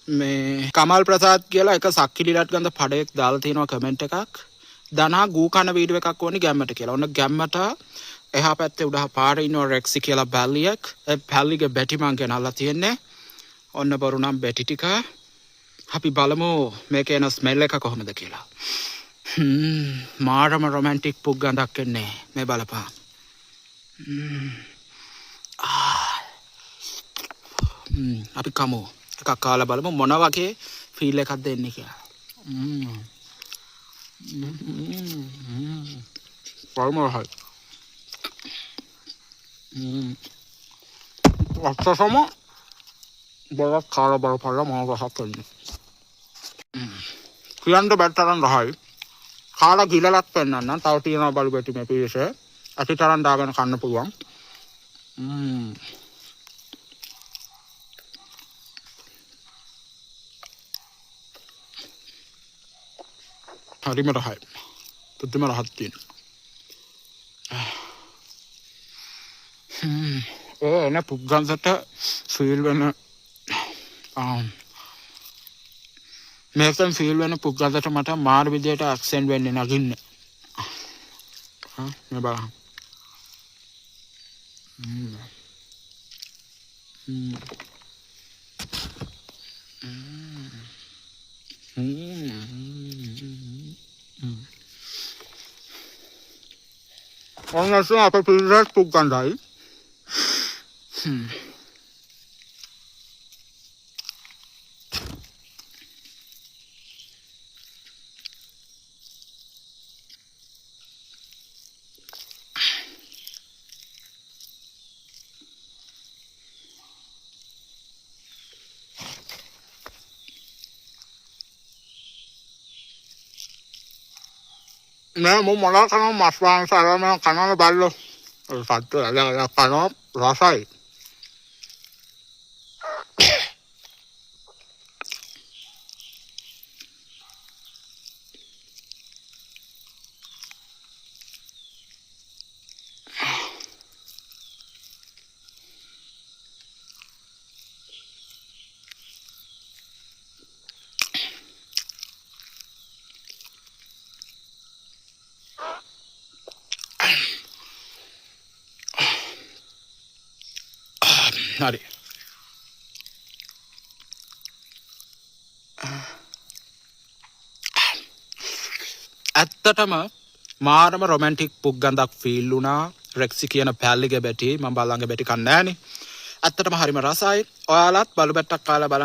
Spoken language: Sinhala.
මේ කමල් ප්‍රසාද් කියලා එක සක්කිලිලත් ගඳ පඩයක් දාලා තියෙනවා කමෙන්ට් එකක්. දනා ගූ කන වීඩියෝ එකක් ඕනි ගැම්මට කියලා. ඔන්න ගැම්මට එහා පැත්තේ උඩහ පාරේ ඉන්න රෙක්සි කියලා බැල්ලියක්. ඒ බැල්ලිගේ බැටි මං ගෙනල්ලා තියෙන්නේ. ඔන්න බරු නම් බැටි ටික. අපි බලමු මේකේ එන ස්මෙල් එක කොහොමද කියලා. මාරම රොමැන්ටික් පුක් ගඳක් එන්නේ. මේ බලපන්. අපි කමු. එකක් කාලා බලමු මොන වගේ ෆීල් එකක්ද එන්නේ කියලා. පරමරහයි. අස්සසම බරක් කාලා බලපල්ලා මම රහක් වෙන්නේ. කියන්න බැටතරන් රහයි. කාලා ගිලලක් පෙන්නන්න. තව තියෙනවා බලු බැටි මේ පිරිස. අතිතරන් දාගෙන කන්න පුළුවන්. හරිම රහයි. පුදුම රහක් තියෙනවා. එන පුග්ගන්සට ෆීල් වෙන මේකෙන් ෆීල් වෙන පුග්ගන්සට මට මාර විදියට ඇක්සෙන්ට් වෙන්නේ නගින්නේ. මේ බලන්න. ඔන්න සෝ අපේ පිළිරස් පුග්ගන්ඩයි. मैं मुँह मना करना मसवान सारा मैं खाना में डाल लो साथ तो अलग अलग खाना रसाई හරි ඇත්තටම මාරම රොමැන්ටික් පුක් ගඳක් ෆීල් වුණා. රෙක්සි කියන පැල්ලිගේ බැටි මම බලංගේ බැටි කන්නේ නැහනේ. ඇත්තටම හරිම රසයි. ඔයාලත් බලු බැට්ටක් කාලා බලන්න.